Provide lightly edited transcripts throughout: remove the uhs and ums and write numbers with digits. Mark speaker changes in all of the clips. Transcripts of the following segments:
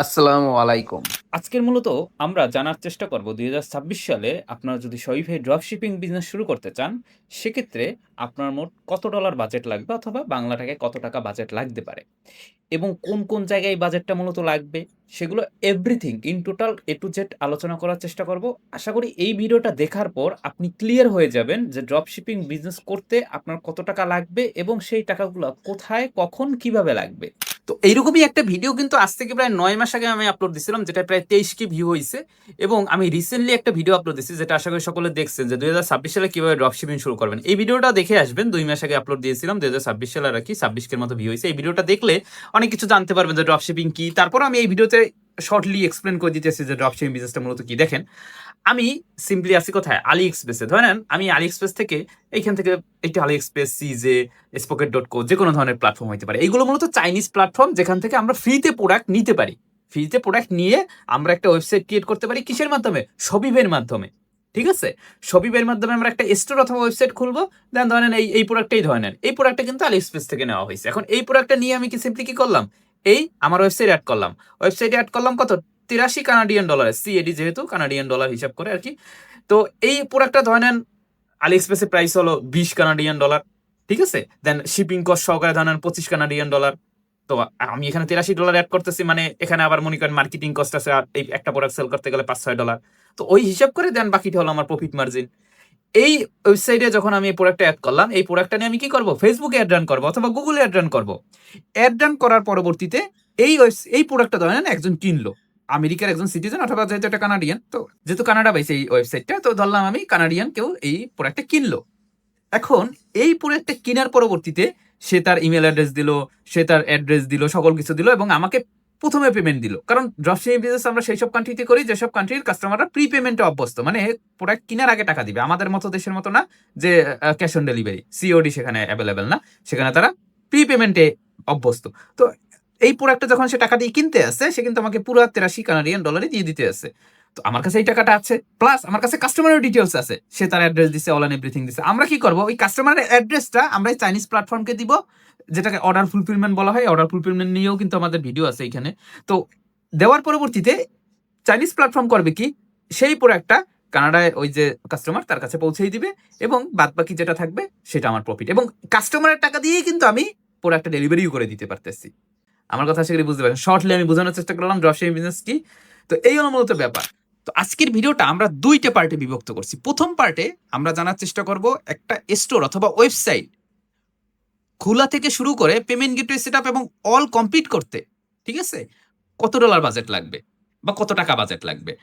Speaker 1: আসসালামু আলাইকুম।
Speaker 2: আজকের মূলত আমরা জানার চেষ্টা করব ২০২৬ সালে আপনারা যদি শরীফে ড্রপশিপিং বিজনেস শুরু করতে চান, সেক্ষেত্রে আপনার মোট কত ডলার বাজেট লাগবে অথবা বাংলা টাকায় কত টাকা বাজেট লাগতে পারে? এবং কোন জায়গায় এই বাজেটটা মূলত লাগবে, সেগুলো everything in total A to Z আলোচনা করার চেষ্টা করব। আশা করি এই ভিডিওটা দেখার পর আপনি ক্লিয়ার হয়ে যাবেন যে ড্রপশিপিং বিজনেস করতে আপনার কত টাকা লাগবে এবং সেই টাকাগুলা কোথায়, কখন, কিভাবে লাগবে। তো এইরকমই একটা ভিডিও কিন্তু আজ থেকে প্রায় ৯ মাস আগে আমি আপলোড দিছিলাম, যেটা প্রায় ২৩ ভিউ হইছে। এবং আমি রিসেন্টলি একটা ভিডিও আপলোড দিছি, যেটা আশা করি সকলে দেখছেন, যে ২০২৬ সালে কিভাবে ড্রপশিপিং শুরু করবেন। এই ভিডিওটা দেখে আসবেন, ২ মাস আগে আপলোড দিয়েছিলাম, ২০২৬ সালে আর কি ২৬ এর মতো ভিউ হইছে। এই ভিডিওটা দেখলে অনেক কিছু জানতে পারবেন যে ড্রপশিপিং কি। তারপর আমি এই ভিডিওতে শর্টলি এক্সপ্লেন করে দিতেছি যে ড্রপশিপিং বিজনেসটা মূলত কি। দেখেন, আমি সিম্পলি আছি কোথায়, আলি এক্সপ্রেসে। ধরেন আমি আলি এক্সপ্রেস থেকে, এইখান থেকে একটি আলি এক্সপ্রেস, সিজে, স্পকেট ডট কো, যে কোনো ধরনের প্ল্যাটফর্ম হতে পারে। এইগুলো মূলত চাইনিজ প্ল্যাটফর্ম, যেখান থেকে আমরা ফ্রিতে প্রোডাক্ট নিতে পারি। ফ্রিতে প্রোডাক্ট নিয়ে আমরা একটা ওয়েবসাইট ক্রিয়েট করতে পারি। কিসের মাধ্যমে? শপিফাইয়ের মাধ্যমে। ঠিক আছে? শপিফাইয়ের মাধ্যমে আমরা একটা স্টোর অথবা ওয়েবসাইট খুলবো। দেন ধরেন এই প্রোডাক্টটাই ধরে নেন। এই প্রোডাক্টটা কিন্তু আলি এক্সপ্রেস থেকে নেওয়া হয়েছে। এখন এই প্রোডাক্টটা নিয়ে আমি সিম্পলি কি করলাম? এই আমার ওয়েবসাইট অ্যাড করলাম। ওয়েবসাইটে অ্যাড করলাম কত? ৮৩ কানাডিয়ান ডলার, সিএডি যেহেতু কানাডিয়ান ডলার হিসাব করে আর কি। তো এই প্রোডাক্টটা ধরে নেন আলি এক্সপ্রেসের প্রাইস হলো ২০ কানাডিয়ান ডলার। ঠিক আছে? দেন শিপিং কস্ট সহকারে ধরে নেন ২৫ কানাডিয়ান ডলার। তো আমি এখানে ৮৩ ডলার অ্যাড করতেছি, মানে এখানে আবার মনে করেন মার্কেটিং কস্ট আছে, আর এই একটা প্রোডাক্ট সেল করতে গেলে ৫-৬ ডলার। তো ওই হিসাব করে দেন বাকিটা হলো আমার প্রফিট মার্জিন। এই ওয়েবসাইটে যখন আমি এই প্রোডাক্টটা অ্যাড করলাম, এই প্রোডাক্টটা নিয়ে আমি কি করব? ফেসবুকে অ্যাড রান করব অথবা গুগলে অ্যাড রান করব। অ্যাড রান করার পরবর্তীতে এই প্রোডাক্টটা ধরেন একজন কিনলো। আমেরিকার একজন সিটিজেন, অথবা যেহেতু এটা কানাডিয়ান, তো যেহেতু কানাডা পাইছে এই ওয়েবসাইটটা, তো ধরলাম আমি কানাডিয়ান কেউ এই প্রোডাক্টটা কিনলো। এখন এই প্রোডাক্টটা কেনার পরবর্তীতে সে তার ইমেল অ্যাড্রেস দিল, সে তার অ্যাড্রেস দিল, সকল কিছু দিল এবং আমাকে প্রথমে পেমেন্ট দিল। কারণ ড্রপশিপিং বিজনেস আমরা সেই সব কান্ট্রিতে করি যেসব কান্ট্রির কাস্টমাররা প্রি পেমেন্টে অভ্যস্ত, মানে প্রোডাক্ট কেনার আগে টাকা দিবে। আমাদের মতো দেশের মতো না যে ক্যাশ অন ডেলিভারি, সিওডি সেখানে অ্যাভেলেবেল না, সেখানে তারা প্রি পেমেন্টে অভ্যস্ত। তো এই প্রোডাক্টটা যখন সে টাকা দিয়ে কিনতে আসছে, সে কিন্তু আমাকে পুরো ৮৩ কানাডিয়ান ডলারে দিয়ে দিতে আসছে। তো আমার কাছে এই টাকাটা আছে, প্লাস আমার কাছে কাস্টমারের ডিটেলস আছে, সে তার অ্যাড্রেস দিছে, অল এন্ড এভরিথিং দিছে। আমরা কি করব? ওই কাস্টমারের অ্যাড্রেসটা আমরা চাইনিজ প্ল্যাটফর্মকে দিব, যেটাকে অর্ডার ফুলফিলমেন্ট বলা হয়। অর্ডার ফুলফিলমেন্ট নিয়েও কিন্তু আমাদের ভিডিও আছে এখানে। তো দেওয়ার পরবর্তীতে চাইনিজ প্ল্যাটফর্ম করবে কি, সেই প্রোডাক্টটা কানাডায় ওই যে কাস্টমার তার কাছে পৌঁছেই দিবে, এবং বাদ বাকি যেটা থাকবে সেটা আমার প্রফিট, এবং কাস্টমারের টাকা দিয়েই কিন্তু আমি প্রোডাক্টটা ডেলিভারিও করে দিতে পারতেছি। আমার কথা সেগুলি বুঝতে পারেন। শর্টলি আমি বোঝানোর চেষ্টা করলাম ড্রপশিপিং বিজনেস কি। তো এই হলো মূলত ব্যাপার। তো আজকের ভিডিওটা আমরা দুইটা পার্টে বিভক্ত করছি। প্রথম পার্টে আমরা জানার চেষ্টা করব একটা স্টোর অথবা ওয়েবসাইট খোলা থেকে শুরু করে পেমেন্ট গেটওয়ে সেটআপ এবং অল কমপ্লিট করতে, ঠিক আছে, কত ডলার বাজেট লাগবে বা কত টাকা বাজেট লাগবে।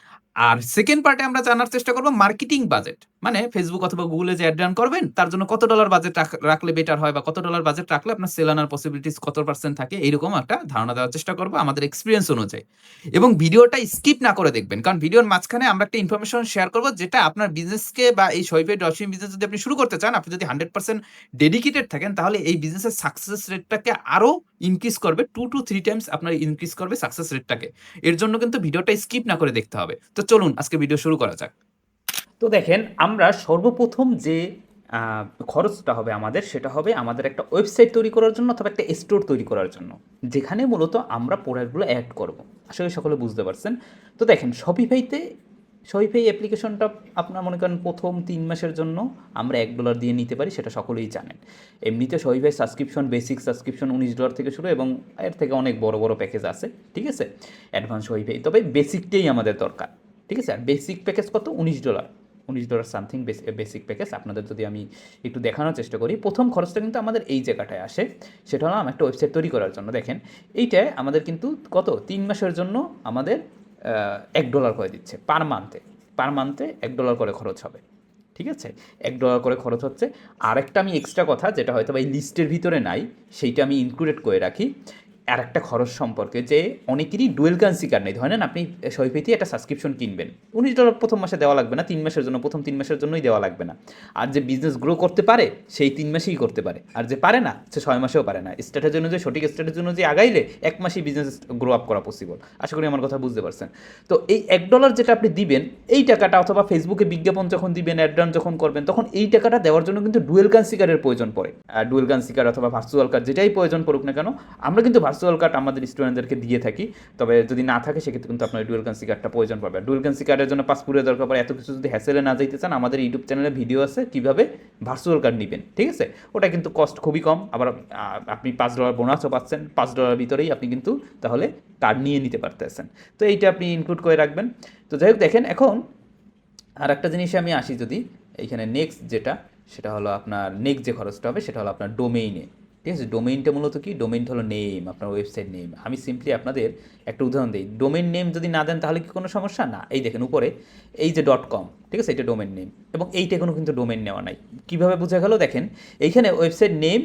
Speaker 2: আর সেকেন্ড পার্টে আমরা জানার চেষ্টা করব মার্কেটিং বাজেট, মানে ফেসবুক অথবা গুগলে যে অ্যাড রান করবেন তার জন্য কত ডলার বাজেট রাখলে বেটার হয়, বা কত ডলার বাজেট রাখলে আপনার সেল আনার পসিবিলিটিস কত পার্সেন্ট থাকে, এইরকম একটা ধারণা দেওয়ার চেষ্টা করব আমাদের এক্সপিরিয়েন্স অনুযায়ী। এবং ভিডিওটা স্কিপ না করে দেখবেন, কারণ ভিডিওর মাঝখানে আমরা একটা ইনফরমেশন শেয়ার করব, যেটা আপনার বিজনেসকে বা এই শৈফে ড্রপশিপিং বিজনেস যদি আপনি শুরু করতে চান, আপনি যদি 100% ডেডিকেটেড থাকেন, তাহলে এই বিজনেসের সাকসেস রেটটাকে আরো ইনক্রিজ করবে, 2 to 3 টাইমস আপনার ইনক্রিজ করবে সাকসেস রেটটাকে। এর জন্য কিন্তু ভিডিওটা স্কিপ না করে দেখতে হবে। তো চলুন আজকে ভিডিও শুরু করা যাক। তো দেখেন, আমরা সর্বপ্রথম যে খরচটা হবে আমাদের, সেটা হবে আমাদের একটা ওয়েবসাইট তৈরি করার জন্য অথবা একটা স্টোর তৈরি করার জন্য, যেখানে মূলত আমরা প্রোডাক্টগুলো অ্যাড করব। আশা করি সকলে বুঝতে পারছেন। তো দেখেন, শপিফাই অ্যাপ্লিকেশনটা আপনার মনে করেন প্রথম ৩ মাসের জন্য আমরা $১ দিয়ে নিতে পারি, সেটা সকলেই জানেন। এমনিতে শপিফাই সাবস্ক্রিপশন, বেসিক সাবস্ক্রিপশন $১৯ থেকে শুরু, এবং এর থেকে অনেক বড় বড় প্যাকেজ আছে, ঠিক আছে, অ্যাডভান্স শপিফাই। তবে বেসিকটাই আমাদের দরকার, ঠিক আছে। আর বেসিক প্যাকেজ কত? $১৯, $১৯ সামথিং বেসিক প্যাকেজ। আপনাদের যদি আমি একটু দেখানোর চেষ্টা করি, প্রথম খরচটা কিন্তু আমাদের এই জায়গাটায় আসে, সেটা হলো একটা ওয়েবসাইট তৈরি করার জন্য। দেখেন, এইটায় আমাদের কিন্তু কত, ৩ মাসের জন্য আমাদের $১ করে দিচ্ছে পার মান্থে $১ করে খরচ হবে, ঠিক আছে। $১ করে খরচ হচ্ছে। আরেকটা আমি এক্সট্রা কথা, যেটা হয়তো বা এই লিস্টের ভিতরে নাই, সেইটা আমি ইনক্লুডেড করে রাখি। আর একটা খরচ সম্পর্কে, যে অনেকেরই ডুয়েল কারেন্সি কার্ড নেই। ধরেন আপনি শপিফাইতে একটা সাবস্ক্রিপশন কিনবেন, $১৯ প্রথম মাসে দেওয়া লাগবে না, ৩ মাসের জন্য, প্রথম ৩ মাসের জন্যই দেওয়া লাগবে না। আর যে বিজনেস গ্রো করতে পারে সেই ৩ মাসেই করতে পারে, আর যে পারে না সে ৬ মাসেও পারে না। স্ট্র্যাটেজি অনুযায়ী, সঠিক স্ট্র্যাটেজি অনুযায়ী আগাইলে ১ মাসেই বিজনেস গ্রো আপ করা পসিবল। আশা করি আমার কথা বুঝতে পারছেন। তো এই $১ যেটা আপনি দিবেন, এই টাকাটা, অথবা ফেসবুকে বিজ্ঞাপন যখন দিবেন, অ্যাড রান যখন করবেন, তখন এই টাকাটা দেওয়ার জন্য কিন্তু ডুয়েল কারেন্সি কার্ডের প্রয়োজন পড়ে। আর ডুয়েল কারেন্সি কার্ড অথবা ভার্চুয়াল কার্ড, যেটাই প্রয়োজন পড়ুক না কেন, আমরা কিন্তু ভার্চুয়াল কার্ড আমাদের স্টুডেন্টদেরকে দিয়ে থাকি, তবে যদি না থাকে সেক্ষেত্রে কিন্তু আপনার ডুয়েল কারেন্সি কার্ডটা প্রয়োজন পড়বে। ডুয়েল কারেন্সি কার্ডের জন্য পাসপোর্টের দরকার পড়ে, এত কিছু যদি হ্যাসেলে না যাইতে চান আমাদের ইউটিউব চ্যানেলে ভিডিও আছে কীভাবে ভার্চুয়াল কার্ড নেবেন, ঠিক আছে? ওটা কিন্তু কস্ট খুবই কম, আবার আপনি $5 বোনাসও পাচ্ছেন, $5 ভিতরেই আপনি কিন্তু তাহলে কার্ড নিয়ে নিতে পারতেছেন। তো এইটা আপনি ইনক্লুড করে রাখবেন। তো যাই হোক দেখেন, এখন আর একটা জিনিসে আমি আসি, যদি এইখানে নেক্সট যেটা, সেটা হলো আপনার নেক্সট যে খরচটা হবে সেটা হলো আপনার ডোমেইনে, ঠিক আছে? ডোমেইনটা মূলত কি, ডোমেইনটা হলো নেম, আপনার ওয়েবসাইট নেম। আমি সিম্পলি আপনাদের একটা উদাহরণ দিই, ডোমেইন নেম যদি না দেন তাহলে কি কোনো সমস্যা না? এই দেখেন উপরে এই যে .com, ঠিক আছে, এটা ডোমেইন নেম, এবং এইটা কোনো কিন্তু ডোমেইন নেওয়া নাই। কীভাবে বোঝা গেল দেখেন, এইখানে ওয়েবসাইট নেম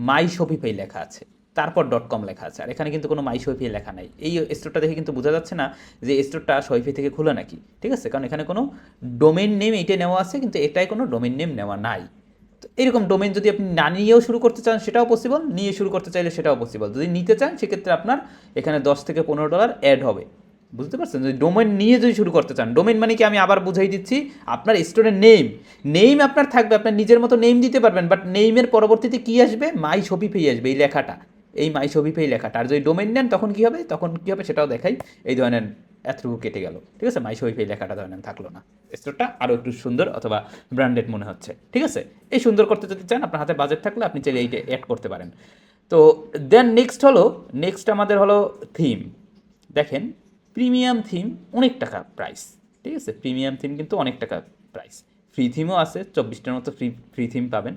Speaker 2: .myshopify লেখা আছে, তারপর .com লেখা আছে, আর এখানে কিন্তু কোনো মাইশপিফাই লেখা নাই। এই স্টোরটা দেখে কিন্তু বোঝা যাচ্ছে না যে স্টোরটা শপিফাই থেকে খোলা নাকি, ঠিক আছে? কারণ এখানে কোনো ডোমেইন নেম এইটা নেওয়া আছে, কিন্তু এটাই কোনো ডোমেইন নেম নেওয়া নাই। তো এরকম ডোমেইন যদি আপনি না নিয়েও শুরু করতে চান সেটাও পসিবল, নিয়ে শুরু করতে চাইলে সেটাও পসিবল। যদি নিতে চান সেক্ষেত্রে আপনার এখানে $10 থেকে $15 অ্যাড হবে, বুঝতে পারছেন? যদি ডোমেইন নিয়ে যদি শুরু করতে চান, ডোমেইন মানে কি আমি আবার বুঝাই দিচ্ছি, আপনার স্টোরের নেম আপনার থাকবে, আপনার নিজের মতো নেম দিতে পারবেন, বাট নেইমের পরবর্তীতে কী আসবে, মাই শপিফাই আসবে, এই লেখাটা, এই মাই শপিফাই লেখাটা। আর যদি ডোমেইন নেন তখন কী হবে, সেটাও দেখাই। এই ধরনের এতটুকু কেটে গেল, ঠিক আছে? মাই শপিফাই লেখাটা ধরেন থাকলো না, স্টোরটা আরও একটু সুন্দর অথবা ব্র্যান্ডেড মনে হচ্ছে, ঠিক আছে? এই সুন্দর করতে যদি চান, আপনার হাতে বাজেট থাকলে আপনি চাইলে এইটা অ্যাড করতে পারেন। তো দেন নেক্সট আমাদের হলো থিম। দেখেন প্রিমিয়াম থিম অনেক টাকা প্রাইস, ঠিক আছে? প্রিমিয়াম থিম কিন্তু অনেক টাকা প্রাইস। ফ্রি থিমও আছে, 24টার মতো ফ্রি থিম পাবেন।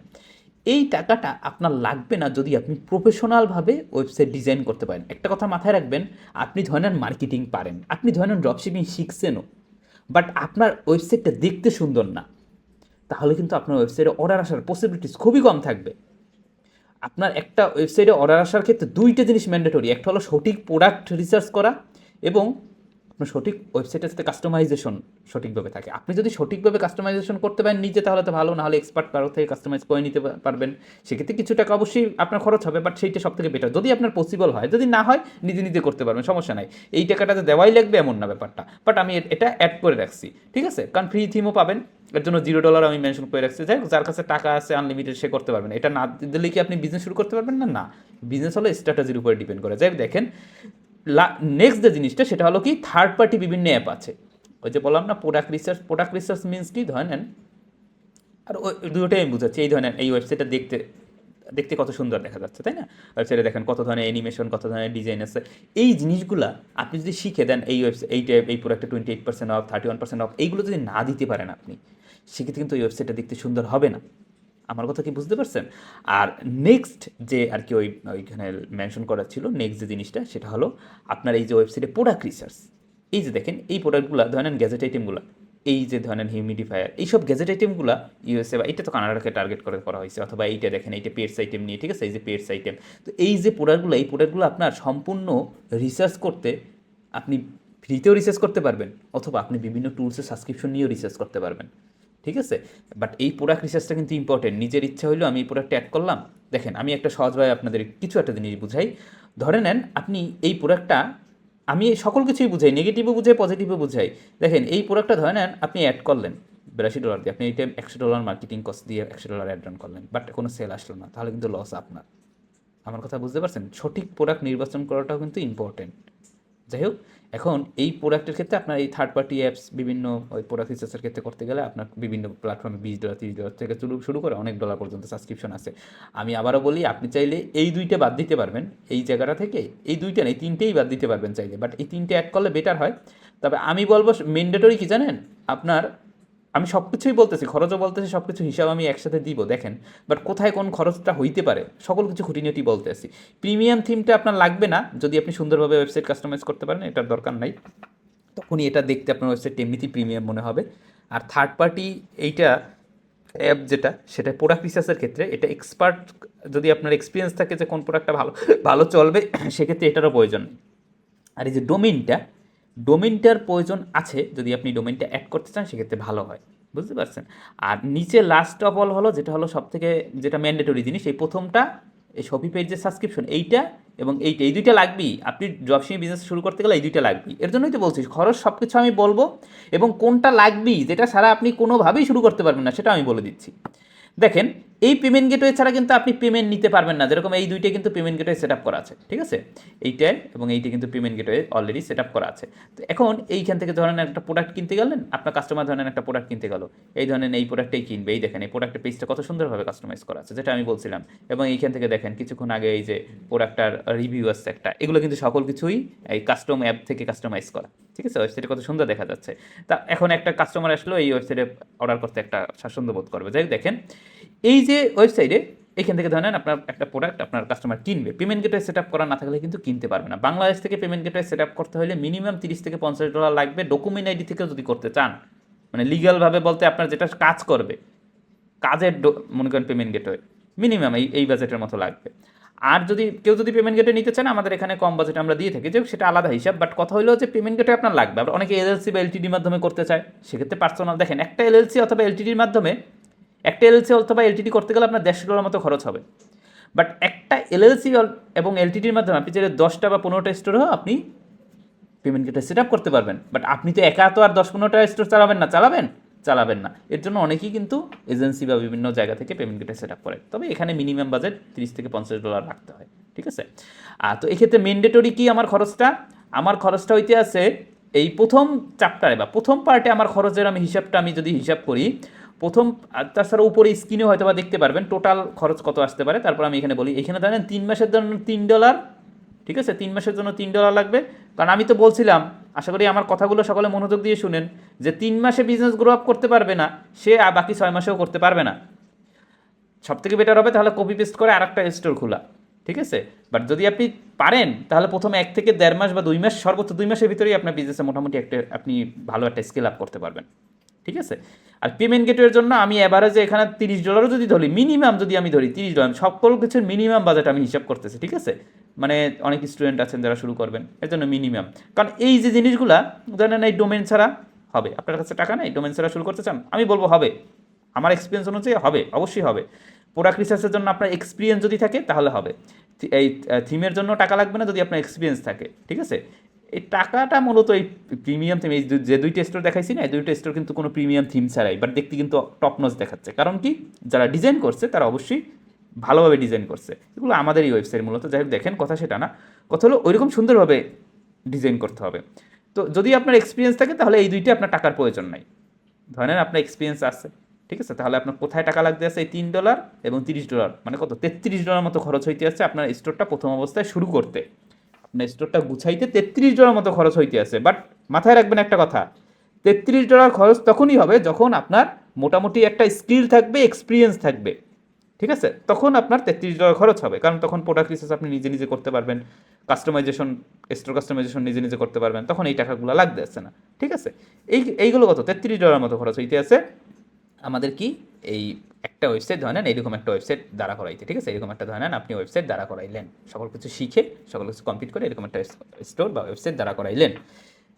Speaker 2: এই টাকাটা আপনার লাগবে না যদি আপনি প্রফেশনালভাবে ওয়েবসাইট ডিজাইন করতে পারেন। একটা কথা মাথায় রাখবেন, আপনি ধরেন মার্কেটিং পারেন, আপনি ধরেন ড্রপশিপিং শিখছেনও, বাট আপনার ওয়েবসাইটটা দেখতে সুন্দর না, তাহলে কিন্তু আপনার ওয়েবসাইটে অর্ডার আসার পসিবিলিটিস খুবই কম থাকবে। আপনার একটা ওয়েবসাইটে অর্ডার আসার ক্ষেত্রে দুইটা জিনিস ম্যান্ডেটরি, একটা হলো সঠিক প্রোডাক্ট রিসার্চ করা এবং আপনার সঠিক ওয়েবসাইটের সাথে কাস্টমাইজেশন সঠিকভাবে থাকে। আপনি যদি সঠিকভাবে কাস্টমাইজেশন করতে পারেন নিজে, তাহলে তো ভালো, নাহলে এক্সপার্ট কারো থেকে কাস্টমাইজ করে নিতে পারবেন। সেক্ষেত্রে কিছু টাকা অবশ্যই আপনার খরচ হবে, বাট সেইটা সব থেকে বেটার যদি আপনার পসিবল হয়। যদি না হয় নিজে করতে পারবেন, সমস্যা নাই। এই টাকাটাতে দেওয়াই লাগবে এমন না ব্যাপারটা, বাট আমি এটা অ্যাড করে রাখছি, ঠিক আছে? কারণ ফ্রি থিমও পাবেন, এর জন্য $0 আমি মেনশন করে রাখছি। যাই হোক, যার কাছে টাকা আছে আনলিমিটেড সে করতে পারবেন। এটা না দিলে কি আপনি বিজনেস শুরু করতে পারবেন না? না, বিজনেস হলো স্ট্র্যাটেজির উপরে ডিপেন্ড করে। যাই হোক দেখেন, নেক্সট যে জিনিসটা সেটা হলো কি, থার্ড পার্টি বিভিন্ন অ্যাপ আছে। ওই যে বললাম না প্রোডাক্ট রিসার্চ মিনস কি, ধরেন আর ওই দুটোটাই আমি বুঝাচ্ছি। এই ধরনের এই ওয়েবসাইটটা দেখতে কত সুন্দর দেখা যাচ্ছে, তাই না? ওয়েবসাইটে দেখেন কত ধরনের অ্যানিমেশন, কত ধরনের ডিজাইন আছে। এই জিনিসগুলা আপনি যদি শিখে দেন, এই প্রোডাক্টে 28% অফ, 31% অফ, এইগুলো যদি না দিতে পারেন আপনি, সেক্ষেত্রে কিন্তু এই ওয়েবসাইটটা দেখতে সুন্দর হবে না। আমার কথা কি বুঝতে পারছেন? আর নেক্সট যে আর কি ওইখানে মেনশন করা ছিল, নেক্সট যে জিনিসটা সেটা হলো আপনার এই যে ওয়েবসাইটে প্রোডাক্ট রিসার্চ। এই যে দেখেন এই প্রোডাক্টগুলো ধরেন গ্যাজেট আইটেমগুলো, এই যে ধরেন হিউমিডিফায়ার, এইসব গ্যাজেট আইটেমগুলো ইউএসএ বা এটা তো কানাডাকে টার্গেট করে করা হয়েছে, অথবা এইটা দেখেন এইটা পেটস আইটেম নিয়ে, ঠিক আছে? এই যে পেটস আইটেম, তো এই যে প্রোডাক্টগুলো আপনার সম্পূর্ণ রিসার্চ করতে আপনি ফ্রিতেও রিসার্চ করতে পারবেন, অথবা আপনি বিভিন্ন টুলসের সাবস্ক্রিপশন নিয়েও রিসার্চ করতে পারবেন, ঠিক আছে? বাট এই প্রোডাক্ট রিসার্চটা কিন্তু ইম্পর্টেন্ট। নিজের ইচ্ছা হইলো আমি এই প্রোডাক্টটা অ্যাড করলাম। দেখেন আমি একটা সহজভাবে আপনাদের কিছু একটা জিনিস বুঝাই। ধরে নেন আপনি এই প্রোডাক্টটা, আমি সকল কিছুই বুঝাই, নেগেটিভও বুঝাই, পজিটিভও বুঝাই। দেখেন এই প্রোডাক্টটা ধরে নেন আপনি অ্যাড করলেন $82 দিয়ে, আপনি এই টাইম $100 মার্কেটিং কস্ট দিয়ে $100 অ্যাড রান করলেন, বাট কোনো সেল আসলো না, তাহলে কিন্তু লস আপনার। আমার কথা বুঝতে পারছেন? সঠিক প্রোডাক্ট নির্বাচন করাটাও কিন্তু ইম্পর্টেন্ট। যাই হোক, এখন এই প্রোডাক্টের ক্ষেত্রে আপনার এই থার্ড পার্টি অ্যাপস বিভিন্ন ওই প্রোডাক্ট রিসার্চের ক্ষেত্রে করতে গেলে আপনার বিভিন্ন প্ল্যাটফর্মে $20, $30 থেকে শুরু করে অনেক ডলার পর্যন্ত সাবস্ক্রিপশন আছে। আমি আবারও বলি, আপনি চাইলে এই দুইটা বাদ দিতে পারবেন, এই জায়গাটা থেকে এই দুইটা না, এই তিনটেই বাদ দিতে পারবেন চাইলে, বাট এই তিনটে অ্যাড করলে বেটার হয়। তবে আমি বলবো ম্যান্ডেটরি কি জানেন, আপনার আমি সব কিছুই বলতেছি, খরচও বলতেছি, সব কিছু হিসাব আমি একসাথে দিব দেখেন, বাট কোথায় কোন খরচটা হইতে পারে সকল কিছু খুঁটিনাটি বলতেছি। প্রিমিয়াম থিমটা আপনার লাগবে না যদি আপনি সুন্দরভাবে ওয়েবসাইট কাস্টমাইজ করতে পারেন, এটার দরকার নাই, তখনই এটা দেখতে আপনার ওয়েবসাইট এমনিতেই প্রিমিয়াম মনে হবে। আর থার্ড পার্টি এইটা অ্যাপ যেটা, সেটা প্রোডাক্ট রিসার্চের ক্ষেত্রে এটা এক্সপার্ট, যদি আপনার এক্সপিরিয়েন্স থাকে যে কোন প্রোডাক্টটা ভালো চলবে, সেক্ষেত্রে এটারও প্রয়োজন নেই। আর এই যে ডোমেইনটার প্রয়োজন আছে, যদি আপনি ডোমেইনটা অ্যাড করতে চান সেক্ষেত্রে ভালো হয়, বুঝতে পারছেন? আর নিচে লাস্ট অফ অল হলো যেটা হলো সবথেকে যেটা ম্যান্ডেটরি জিনিস, এই প্রথমটা এই শপিফাইয়ের যে সাবস্ক্রিপশন, এইটা এবং এই দুইটা লাগবেই। আপনি ড্রপশিপিং বিজনেস শুরু করতে গেলে এই দুইটা লাগবেই। এর জন্যই তো বলছি খরচ সব কিছু আমি বলবো, এবং কোনটা লাগবেই যেটা ছাড়া আপনি কোনোভাবেই শুরু করতে পারবেন না সেটা আমি বলে দিচ্ছি। দেখেন এই পেমেন্ট গেটওয়ে ছাড়া কিন্তু আপনি পেমেন্ট নিতে পারবেন না। যেরকম এই দুইটাই কিন্তু পেমেন্ট গেটওয়ে সেট আপ করা আছে, ঠিক আছে? এইটাই এবং এইটা কিন্তু payment gateway already set up করা আছে। তো এখন এইখান থেকে ধরেন একটা প্রোডাক্ট কিনতে গেলেন, আপনার কাস্টমার ধরেন একটা প্রোডাক্ট কিনতে গেল, এই ধরেন এই প্রোডাক্টটাই কিনবে, এই দেখেন এই প্রোডাক্টের পেজটা কত সুন্দরভাবে কাস্টমাইজ করা আছে, যেটা আমি বলছিলাম। এবং এইখান থেকে দেখেন কিছুক্ষণ আগে এই যে প্রোডাক্টটার রিভিউ আসছে একটা, এগুলো কিন্তু সকল কিছুই এই কাস্টম অ্যাপ থেকে কাস্টমাইজ করা, ঠিক আছে? ওয়েবসাইটে কত সুন্দর দেখা যাচ্ছে। তা এখন একটা কাস্টমার আসলো এই ওয়েবসাইটে অর্ডার করতে একটা স্বাচ্ছন্দ্য বোধ করবে। যাই হোক, দেখেন এই যে ওয়েবসাইটে এখান থেকে ধরেন আপনার একটা প্রোডাক্ট আপনার কাস্টমার কিনবে, পেমেন্ট গেটওয়ে সেট আপ করা না থাকলে কিন্তু কিনতে পারবে না। বাংলাদেশ থেকে পেমেন্ট গেটওয়ে সেট আপ করতে হলে মিনিমাম $30 থেকে $50 লাগবে, ডকুমেন্ট আইডি থেকেও যদি করতে চান, মানে লিগ্যালভাবে বলতে আপনার যেটা কাজ করবে, কাজের মনে করেন পেমেন্ট গেটওয়ে মিনিমাম এই বাজেটের মতো লাগবে। আর যদি কেউ যদি পেমেন্ট গেটওয়ে নিতে চান, আমাদের এখানে কম বাজেট আমরা দিয়ে থাকি, যে সেটা আলাদা হিসাব। বাট কথা হলো যে পেমেন্ট গেটওয়ে আপনার লাগবে। আবার অনেকে এলএলসি বা এলটিডির মাধ্যমে করতে চায়, সেক্ষেত্রে পার্সোনাল দেখেন একটা এলএলসি অথবা এলটিডির মাধ্যমে, একটা এলএলসি অথবা এলটিডি করতে গেলে আপনার $150 মতো খরচ হবে। বাট একটা এলএলসি এবং এলটিডির মাধ্যমে আপনি চাইলে 10টা বা 15টা স্টোরও আপনি পেমেন্ট গেটওয়ে সেট আপ করতে পারবেন। বাট আপনি তো একা তো আর 10-15টা স্টোর চালাবেন না, চালাবেন না। এর জন্য অনেকেই কিন্তু এজেন্সি বা বিভিন্ন জায়গা থেকে পেমেন্ট গেটওয়ে সেট আপ করে। তবে এখানে মিনিমাম বাজেট $30 থেকে $50 রাখতে হয়, ঠিক আছে? তো এক্ষেত্রে ম্যান্ডেটরি কি আমার খরচটা হইতে আছে এই প্রথম চ্যাপ্টারে বা প্রথম পার্টে আমার খরচের আমি যদি হিসাব করি, প্রথম তাছাড়া উপরে স্ক্রিনে হয়তো বা দেখতে পারবেন টোটাল খরচ কত আসতে পারে। তারপর আমি এখানে বলি, এখানে ধরেন 3 মাসের জন্য $3, ঠিক আছে? 3 মাসের জন্য $3 লাগবে। কারণ আমি তো বলছিলাম, আশা করি আমার কথাগুলো সকলে মনোযোগ দিয়ে শুনেন, যে 3 মাসে বিজনেস গ্রো আপ করতে পারবে না, সে বাকি 6 মাসেও করতে পারবে না। সব থেকে বেটার হবে তাহলে কপি পেস্ট করে আরেকটা স্টোর খোলা, ঠিক আছে? বাট যদি আপনি পারেন তাহলে প্রথমে 1 থেকে 1.5 মাস বা 2 মাস, সর্বোচ্চ 2 মাসের ভিতরেই আপনার বিজনেসে মোটামুটি আপনি ভালো একটা স্কেল আপ করতে পারবেন, ঠিক আছে? আর পেমেন্ট গেটওয়ের জন্য আমি এভারেজে এখানে $30 যদি ধরি, মিনিমাম যদি আমি ধরি $30, সকল কিছুর মিনিমাম বাজেট আমি হিসাব করতেছি, ঠিক আছে? মানে অনেক স্টুডেন্ট আছেন যারা শুরু করবেন, এর জন্য মিনিমাম। কারণ এই যে জিনিসগুলা জানেন, এই ডোমেন ছাড়া হবে, আপনার কাছে টাকা নেই, ডোমেন ছাড়া শুরু করতে চান, আমি বলবো হবে, আমার এক্সপিরিয়েন্স অনুযায়ী হবে, অবশ্যই হবে। প্রোডাক্ট রিসার্চের জন্য আপনার এক্সপিরিয়েন্স যদি থাকে তাহলে হবে। এই থিমের জন্য টাকা লাগবে না যদি আপনার এক্সপিরিয়েন্স থাকে, ঠিক আছে? এই টাকাটা মূলত এই প্রিমিয়াম থিম, এই যে দুইটা স্টোর দেখাইছি না, এই দুইটা স্টোর কিন্তু কোনো প্রিমিয়াম থিম ছাড়াই, বাট দেখতে কিন্তু টপ নচ দেখাচ্ছে। কারণ কি, যারা ডিজাইন করছে তারা অবশ্যই ভালোভাবে ডিজাইন করছে। এগুলো আমাদেরই ওয়েবসাইট মূলত। যাই হোক, দেখেন কথা সেটা না, কথা হলো ওইরকম সুন্দরভাবে ডিজাইন করতে হবে। তো যদি আপনার এক্সপিরিয়েন্স থাকে তাহলে এই দুইটা আপনার টাকার প্রয়োজন নাই। ধরেন আপনার এক্সপিরিয়েন্স আছে, ঠিক আছে? তাহলে আপনার কোথায় টাকা লাগতে আছে? এই $3 এবং $30, মানে কত, $33 মতো খরচ হইতে আছে আপনার স্টোরটা প্রথম অবস্থায় শুরু করতে। আপনার স্টোরটা গুছাইতে $33 মতো খরচ হইতে আছে। বাট মাথায় রাখবেন একটা কথা, $33 খরচ তখনই হবে যখন আপনার মোটামুটি একটা স্কিল থাকবে, এক্সপিরিয়েন্স থাকবে, ঠিক আছে? তখন আপনার $33 খরচ হবে, কারণ তখন প্রোডাক্ট রিসার্চ আপনি নিজে নিজে করতে পারবেন, কাস্টমাইজেশন, স্টোর কাস্টমাইজেশন নিজে নিজে করতে পারবেন, তখন এই টাকাগুলো লাগতে আসছে না, ঠিক আছে? এইগুলো কত, $33 মতো খরচ হইতে আছে আমাদের কি এই একটা ওয়েবসাইট ধরেন এইরকম একটা ওয়েবসাইট দাঁড়া করাইতে, ঠিক আছে? এরকম একটা ধরেন আপনি ওয়েবসাইট দাঁড়া করাইলেন, সকল কিছু শিখে সকল কিছু কমপ্লিট করে এরকম একটা স্টোর বা ওয়েবসাইট দাঁড়া করাইলেন।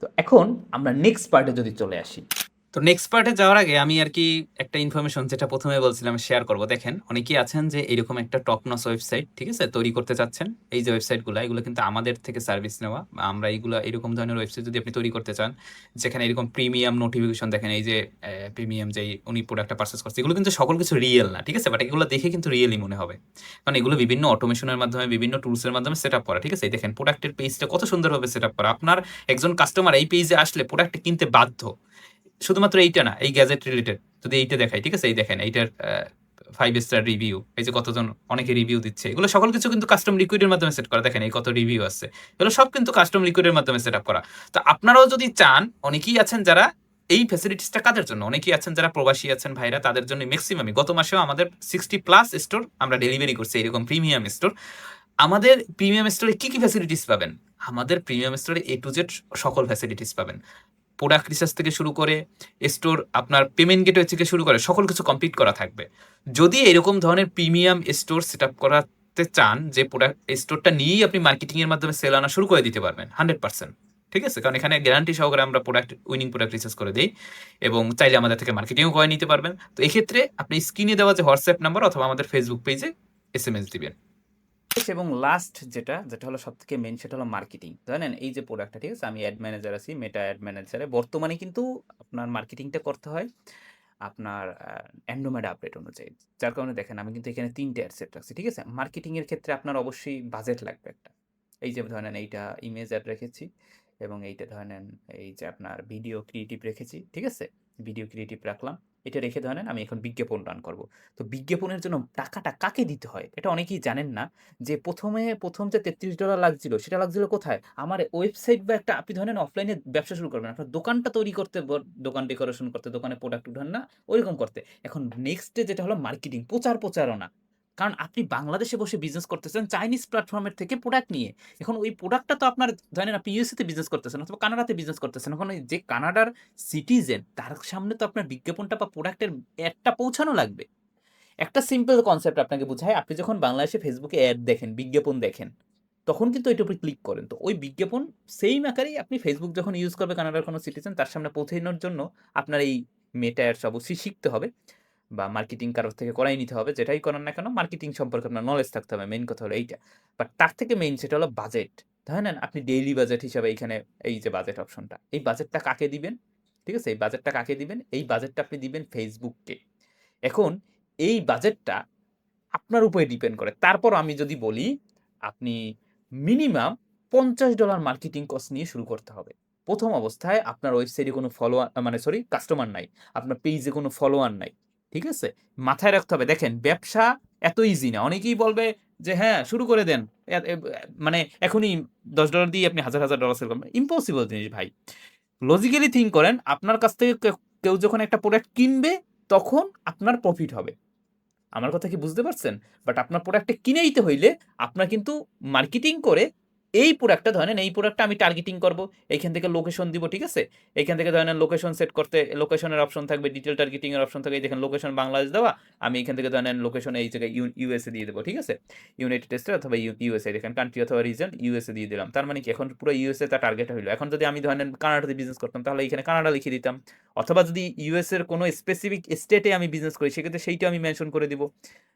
Speaker 2: তো এখন আমরা নেক্সট পার্টে যদি চলে আসি, তো নেক্সট পার্টে যাওয়ার আগে আমি আর কি একটা ইনফরমেশন যেটা প্রথমে বলছিলাম শেয়ার করব। দেখেন অনেকেই আছেন যে এরকম একটা টপ নচ ওয়েবসাইট, ঠিক আছে, তৈরি করতে চাচ্ছেন। এই যে ওয়েবসাইটগুলো, এগুলো কিন্তু আমাদের থেকে সার্ভিস নেওয়া। আমরা এইগুলো এরকম ধরনের ওয়েবসাইট যদি আপনি তৈরি করতে চান, যেখানে এরকম প্রিমিয়াম নোটিফিকেশন, দেখেন এই যে প্রিমিয়াম যেই উনি প্রোডাক্টটা পারচেস করছে, এগুলো কিন্তু সকল কিছু রিয়েল না, ঠিক আছে? বাট এগুলো দেখে কিন্তু রিয়েলই মনে হবে, কারণ এগুলো বিভিন্ন অটোমেশনের মাধ্যমে, বিভিন্ন টুলসের মাধ্যমে সেট আপ করা, ঠিক আছে? এই দেখেন প্রোডাক্টের পেজটা কত সুন্দরভাবে সেট আপ করা। আপনার একজন কাস্টমার এই পেজে আসলে প্রোডাক্টটা কিনতে বাধ্য। শুধুমাত্র এইটা না, এই গ্যাজেট রিলেটেড যদি এইটা দেখাই, ঠিক আছে, এই দেখেন এইটার 5 স্টার রিভিউ, এই যে কতজন অনেকে রিভিউ দিচ্ছে, এগুলো সকল কিছু কিন্তু কাস্টম লিকুইডের মাধ্যমে সেট করা। দেখেন এই কত রিভিউ আছে, এগুলো সব কিন্তু কাস্টম লিকুইডের মাধ্যমে সেট আপ করা। তো আপনারাও যদি চান, অনেকেই আছেন যারা এই ফ্যাসিলিটিসটা কাদের জন্য, অনেকেই আছেন যারা প্রবাসী আছেন ভাইরা, তাদের জন্য ম্যাক্সিমামই। গত মাসেও আমাদের 60+ স্টোর আমরা ডেলিভারি করছি, এরকম প্রিমিয়াম স্টোর। আমাদের প্রিমিয়াম স্টোরে কি কি ফ্যাসিলিটিস পাবেন? আমাদের প্রিমিয়াম স্টোরে A to Z সকল ফ্যাসিলিটিস পাবেন। প্রোডাক্ট রিসার্চ থেকে শুরু করে স্টোর, আপনার পেমেন্ট গেটওয়ে থেকে শুরু করে সকল কিছু কমপ্লিট করা থাকবে। যদি এরকম ধরনের প্রিমিয়াম স্টোর সেট আপ করাতে চান, যে প্রোডাক্ট স্টোরটা নিয়েই আপনি মার্কেটিং এর মাধ্যমে সেল আনা শুরু করে দিতে পারবেন 100%, ঠিক আছে? কারণ এখানে গ্যারান্টি সহকারে আমরা উইনিং প্রোডাক্ট রিসার্চ করে দিই, এবং চাইলে আমাদের থেকে মার্কেটিংও করে নিতে পারবেন। তো এক্ষেত্রে আপনি স্ক্রিনে দেওয়া যে হোয়াটসঅ্যাপ নাম্বার অথবা আমাদের ফেসবুক পেজে SMS দিবেন। এবং লাস্ট যেটা হলো সব থেকে মেন, সেটা হলো মার্কেটিং। জানেন এই যে প্রোডাক্টটা, ঠিক আছে, আমি অ্যাড ম্যানেজার আছি, মেটা অ্যাড ম্যানেজারে বর্তমানে কিন্তু আপনার মার্কেটিংটা করতে হয় আপনার Andromeda আপডেট অনুযায়ী। যার কারণে দেখেন আমি কিন্তু এখানে ৩ টে অ্যাড সেট রাখছি। ঠিক আছে? মার্কেটিং এর ক্ষেত্রে আপনার অবশ্যই বাজেট লাগবে একটা। এই যে ধরে নেন এইটা ইমেজ অ্যাড রেখেছি এবং এইটা ধরে নেন এই যে আপনার ভিডিও ক্রিয়েটিভ রেখেছি। ঠিক আছে? ভিডিও ক্রিয়েটিভ রাখলাম। এটা রেখে ধরে নেন আমি এখন বিজ্ঞাপন রান করব। তো বিজ্ঞাপনের জন্য টাকাটা কাকে দিতে হয়? এটা অনেকেই জানেন না যে ১ম যে $৩৩ লাগছিল সেটা লাগছিল কোথায়? আমার ওয়েবসাইট বা একটা আপনি ধরেন অফলাইনে ব্যবসা শুরু করবেন। আপনার দোকানটা তৈরি করতে দোকান ডেকোরেশন করতে, দোকানে প্রোডাক্ট উঠান না? ওইরকম করতে। এখন নেক্সট ডে যেটা হলো মার্কেটিং, প্রচারণা। কারণ আপনি বাংলাদেশে বসে বিজনেস করতেছেন চাইনিজ প্ল্যাটফর্ম এর থেকে প্রোডাক্ট নিয়ে। এখন ওই প্রোডাক্টটা তো আপনার ধরেন আপনি ইউএসএ তে বিজনেস করতেছেন অথবা কানাডাতে বিজনেস করতেছেন। এখন ওই যে কানাডার সিটিজেন তার সামনে তো আপনার বিজ্ঞাপনটা বা প্রোডাক্টের এডটা পৌঁছানো লাগবে। একটা সিম্পল কনসেপ্ট আপনাকে বুঝাই। আপনি যখন বাংলাদেশে ফেসবুকে এড দেখেন, বিজ্ঞাপন দেখেন, তখন কিন্তু এটার উপরে ক্লিক করেন। তো ওই বিজ্ঞাপন সেইম আকারেই আপনি ফেসবুক যখন ইউজ করবে কানাডার কোনো সিটিজেন তার সামনে পৌঁছানোর জন্য আপনার এই মেটা অ্যাডস অবশ্যই শিখতে হবে বা মার্কেটিং কারোর থেকে করাই নিতে হবে। যেটাই করেন না কেন মার্কেটিং সম্পর্কে আপনার নলেজ থাকতে হবে। মেইন কথা হলো এইটা। বাট তার থেকে মেইন সেটা হলো বাজেট। ধরে নেন আপনি ডেইলি বাজেট হিসাবে এইখানে এই যে বাজেট অপশনটা, এই বাজেটটা কাকে দিবেন? ঠিক আছে? এই বাজেটটা কাকে দিবেন? এই বাজেটটা আপনি দিবেন ফেসবুককে। এখন এই বাজেটটা আপনার উপরে ডিপেন্ড করে। তারপর আমি যদি বলি, আপনি মিনিমাম $50 মার্কেটিং কস্ট নিয়ে শুরু করতে হবে। ১ম অবস্থায় আপনার ওয়েবসাইটে কোনো মানে সরি কাস্টমার নাই। আপনার পেইজে কোনো ফলোয়ার নাই। ঠিক আছে? মাথায় রাখতে হবে দেখেন ব্যবসা এত ইজি না। অনেকেই বলবে যে, "হ্যাঁ, শুরু করে দেন।" এ এ মানে এখনই $10 দিয়ে আপনি হাজার, হাজার ডলার সেল করবেন। ইম্পসিবল জিনিস ভাই। লজিক্যালি থিংক করেন, আপনার কাছ থেকে কেউ যখন একটা প্রোডাক্ট কিনবে, তখন আপনার প্রফিট হবে। আমার কথা কি বুঝতে পারছেন? বাট আপনার প্রোডাক্টটা কিনে নিতে হইলে আপনার কিন্তু মার্কেটিং করে এই প্রোডাক্টটা ধরে নেন এই প্রোডাক্টটা আমি টার্গেটিং করব। এইখান থেকে লোকেশন দিব, ঠিক আছে? এইখান থেকে ধরে নেন লোকেশন সেট করতে লোকেশনের অপশন থাকবে, ডিটেইল টার্গেটিং এর অপশন থাকবে। এই দেখেন লোকেশন বাংলাদেশ দেওয়া। আমি এখান থেকে ধরে নেন লোকেশন এই জায়গায় ইউএসএ দিয়ে দেব, ঠিক আছে? ইউনাইটেড স্টেটস অথবা ইউএসএ দেখেন কান্ট্রি অথবা রিজন ইউএসএ দিয়ে দিলাম। তার মানে কি এখন পুরো ইউএসএ টা টার্গেট হইলো। এখন যদি আমি ধরে নেন কানাডাতে বিজনেস করতাম তাহলে এখানে কানাডা লিখে দিতাম। অথবা যদি ইউএস এর কোনো স্পেসিফিক স্টেটে আমি বিজনেস করি সেক্ষেত্রে সেইটা আমি মেনশন করে দিব।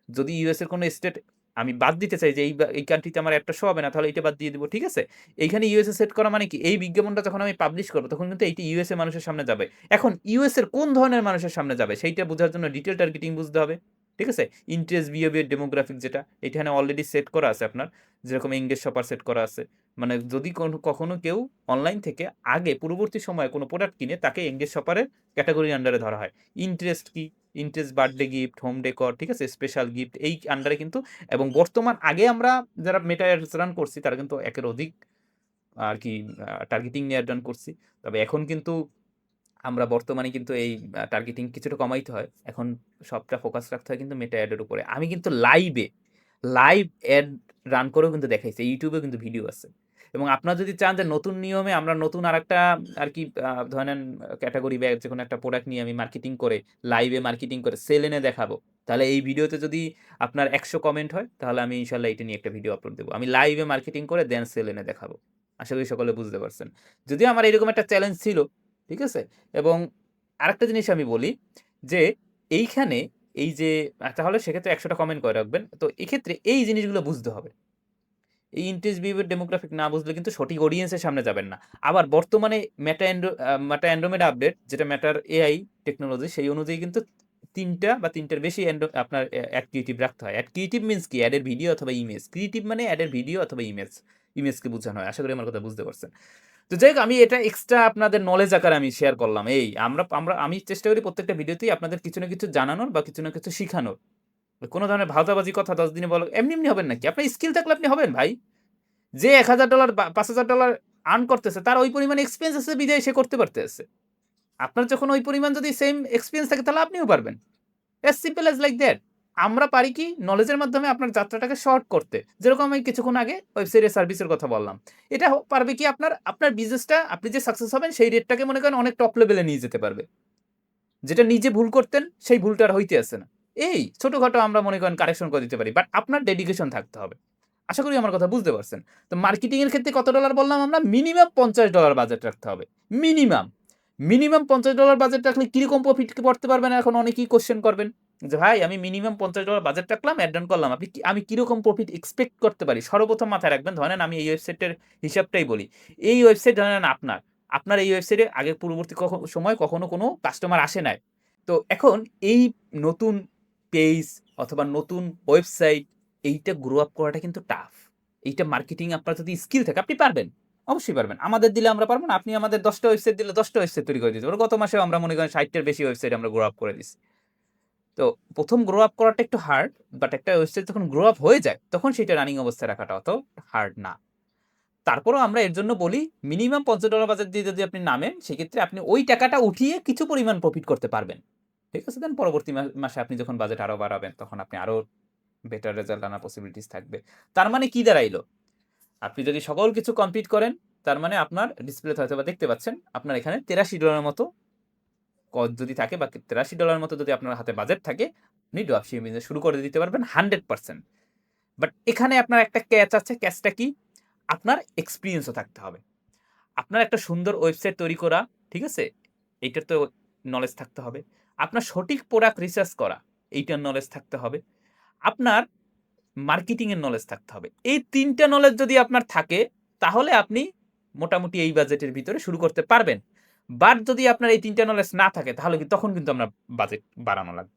Speaker 2: যদি ইউএস এর কোনো স্টেট আমি বাদ দিতে চাই যে এই কান্ট্রিতে আমার একটা শো হবে না তাহলে এটা বাদ দিয়ে দিব, ঠিক আছে? এইখানে ইউএসএ সেট করা মানে কি এই বিজ্ঞাপনটা যখন আমি পাবলিশ করব তখন কিন্তু এইটি ইউএসএ মানুষের সামনে যাবে। এখন ইউএস এর কোন ধরনের মানুষের সামনে যাবে সেইটা বোঝার জন্য ডিটেইল টার্গেটিং বুঝতে হবে। ঠিক আছে? ইন্টারেস্ট, বিহেভিয়ার, ডেমোগ্রাফিক যেটা এখানে অলরেডি সেট করা আছে আপনার। যেরকম এঙ্গেজ শপার সেট করা আছে। মানে যদি কখনো কেউ অনলাইন থেকে আগে পূর্ববর্তী সময়ে কোনো প্রোডাক্ট কিনে তাকে এঙ্গেজ শপারের ক্যাটেগরির আন্ডারে ধরা হয়। ইন্টারেস্ট কি? Interest birthday gift, home decor, ঠিক আছে? স্পেশাল গিফট এই আন্ডারে কিন্তু এবং বর্তমান আগে আমরা যারা মেটা অ্যাডস রান করছি তারা কিন্তু একের অধিক আরকি টার্গেটিং নিয়ে রান করছি। তবে এখন কিন্তু আমরা বর্তমানে কিন্তু এই টার্গেটিং কিছুটা কমাইতে হয়। এখন সবটা ফোকাস রাখতে হয় কিন্তু মেটা অ্যাড এর উপরে। আমি কিন্তু লাইভ অ্যাড রান করেও কিন্তু দেখাইছি। YouTube এও কিন্তু ভিডিও আছে। এবং আপনারা যদি চান যে নতুন নিয়মে আমরা নতুন আরেকটা আরকি ধরে নেন ক্যাটেগরি বা যেকোনো একটা প্রোডাক্ট নিয়ে আমি মার্কেটিং করে, লাইভে মার্কেটিং করে সেল এনে দেখাবো। তাহলে এই ভিডিওতে যদি আপনার ১০০ কমেন্ট হয়, তাহলে আমি ইনশাআল্লাহ এটা নিয়ে একটা ভিডিও আপলোড দেব। আমি লাইভে মার্কেটিং করে দেন সেল এনে দেখাবো। আশা করি সকলে বুঝতে পারছেন। যদিও আমার এরকম একটা চ্যালেঞ্জ ছিল, ঠিক আছে? এবং আরেকটা জিনিস আমি বলি যে এইখানে এই যে তাহলে সেক্ষেত্রে ১০০ টা কমেন্ট করে রাখবেন। তো এক্ষেত্রে এই জিনিসগুলো বুঝতে হবে। এই ইন্টারেস্ট বিহেভিয়ার ডেমোগ্রাফিক না বুঝলে কিন্তু সঠিক অডিয়েন্স এর সামনে যাবেন না। আবার বর্তমানে মেটা অ্যান্ড্রোমেডা আপডেট যেটা মেটার এআই টেকনোলজি সেই অনুযায়ী কিন্তু ৩ টা বা ৩ টার বেশি আপনার অ্যাড ক্রিয়েটিভ রাখতে হয়। অ্যাড ক্রিয়েটিভ মিনস কি? অ্যাড এর ভিডিও অথবা ইমেজ। ক্রিয়েটিভ মানে অ্যাড এর ভিডিও অথবা ইমেজ। ইমেজকে বোঝানো হয়। আশা করি আমার কথা বুঝতে পারছেন। তো যাই হোক আমি এটা এক্সট্রা আপনাদের নলেজ আকারে আমি শেয়ার করলাম। এই আমি চেষ্টা করি প্রত্যেকটা ভিডিওতেই আপনাদের কিছু না কিছু জানানোর বা কিছু না কিছু শিখানোর। কোন ধরনের ভাওতাবাজি কথা ১০ দিনে বলো এমনি হবেন নাকি? আপনার স্কিল থাকলে আপনি হবেন ভাই। যে $১,০০০ বা $৫,০০০ আর্ন করতেছে তার ওই পরিমাণ এক্সপেরিয়েন্স আছে বিধায় সে করতে পারতেছে। আপনার যখন ওই পরিমাণ যদি সেম এক্সপেরিয়েন্স থাকে তাহলে আপনিও পারবেন। As simple as like that. আমরা পারি কি নলেজের মাধ্যমে আপনার যাত্রাটাকে শর্ট করতে। যেরকম আমি কিছুক্ষণ আগে ওয়েবসাইটের সার্ভিসের কথা বললাম। এটা পারবে কি আপনার বিজনেসটা আপনি যে সাকসেস হবেন সেই রেটটাকে মনে করেন অনেক টপ লেভেলে নিয়ে যেতে পারবে। যেটা নিজে ভুল করতেন সেই ভুলটা আর হইতে আসে না। এই ছোটখাটো আমরা মনে করেন কারেকশন করে দিতে পারি। বাট আপনার ডেডিকেশন থাকতে হবে। আশা করি আমার কথা বুঝতে পারছেন। তো মার্কেটিং এর ক্ষেত্রে কত ডলার বললাম আমরা? মিনিমাম $50 বাজেট রাখতে হবে। মিনিমাম। মিনিমাম $50 বাজেট রাখলে কিরকম প্রফিট করতে পারবেন এখন অনেকেই কোয়েশ্চেন করবেন। যে ভাই আমি মিনিমাম $50 বাজেট রাখলাম, অ্যাড রান করলাম। আমি কিরকম প্রফিট এক্সপেক্ট করতে পারি? সর্বপ্রথম মাথায় রাখবেন ধরেন আমি এই ওয়েবসাইটের হিসাবটাই বলি। এই ওয়েবসাইট ধরেন আপনার এই ওয়েবসাইটে আগে পূর্ববর্তী সময় কখনো কোনো কাস্টমার আসে নাই। তো এখন এই নতুন পেজ অথবা নতুন ওয়েবসাইট এইটা গ্রো আপ করাটা কিন্তু টাফ। এইটা মার্কেটিং আপনার যদি স্কিল থাকে আপনি পারবেন। অবশ্যই পারবেন। আমাদের দিলে আমরা পারব না। আপনি আমাদের ১০ টা ওয়েবসাইট দিলে ১০ টা ওয়েবসাইট তৈরি করে দিতে পারব। গত মাসেও আমরা মনে করেন ৬০ টার বেশি ওয়েবসাইট আমরা গ্রো আপ করে দিছি। তো ১ম গ্রো আপ করাটা একটু হার্ড, বাট একটা ওয়েবসাইট যখন গ্রো আপ হয়ে যায় তখন সেটা রানিং অবস্থায় রাখাটা অত হার্ড না। তারপরেও আমরা এর জন্য বলি মিনিমাম $৫০ বাজেট দিয়ে যদি আপনি নামেন, সেক্ষেত্রে আপনি ওই টাকাটা উঠিয়ে কিছু পরিমাণ প্রফিট করতে পারবেন। ঠিক আছে? দেন পরবর্তী মাসে আপনি যখন বাজেট আরো বাড়াবেন, তখন আপনি আরো বেটার রেজাল্ট আনার পসিবিলিটিস থাকবে। তার মানে কি দাঁড়াইলো? আপনি যদি সকল কিছু কমপ্লিট করেন, তার মানে আপনার ডিসপ্লেতে হয়তোবা দেখতে পাচ্ছেন, আপনার এখানে $৮৩ মতো যদি থাকে বা $৮৩ মতো যদি আপনার হাতে বাজেট থাকে, আপনি ড্রপ শিপিং বিজনেস শুরু করে দিতে পারবেন 100%। বাট এখানে আপনার একটা ক্যাচ আছে। ক্যাচটা কি? আপনার এক্সপেরিয়েন্সও থাকতে হবে। আপনার একটা সুন্দর ওয়েবসাইট তৈরি করা, ঠিক আছে? এইটার তো নলেজ থাকতে হবে। আপনার সঠিক প্রোডাক্ট রিসার্চ করা, এইটার নলেজ থাকতে হবে। আপনার মার্কেটিং এর নলেজ থাকতে হবে। এই ৩ টা নলেজ যদি আপনার থাকে, তাহলে আপনি মোটামুটি এই বাজেটের ভিতরে শুরু করতে পারবেন। বাট যদি আপনার এই ৩ টা নলেজ না থাকে, তাহলে তখন কিন্তু আপনার বাজেট বাড়ানো লাগবে।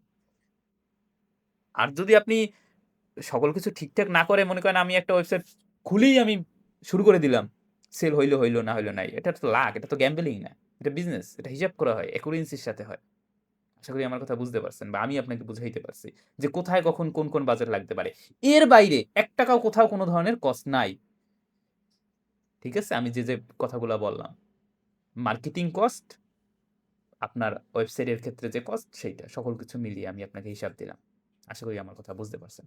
Speaker 2: আর যদি আপনি সকল কিছু ঠিকঠাক না করে মনে করেন আমি একটা ওয়েবসাইট খুলেই আমি শুরু করে দিলাম। সেল হইল, হইল, না হইল নাই। এটা তো লাক, এটা তো গ্যাম্বলিং না। এটা বিজনেস। এটা হিসাব করা হয়, অ্যাকুরেন্সির সাথে হয়। আশা করি আমার কথা বুঝতে পারছেন বা আমি আপনাকে বুঝাইতে পারছি যে কোথায় কখন কোন বাজেট লাগতে পারে। এর বাইরে ৳১ কোথাও কোন ধরনের কস্ট নাই। ঠিক আছে? আমি যে কথাগুলা বললাম। মার্কেটিং কস্ট, আপনার ওয়েবসাইটের ক্ষেত্রে যে কস্ট সেইটা সকল কিছু মিলিয়ে আমি আপনাকে হিসাব দিলাম। আশা করি আমার কথা বুঝতে পারছেন।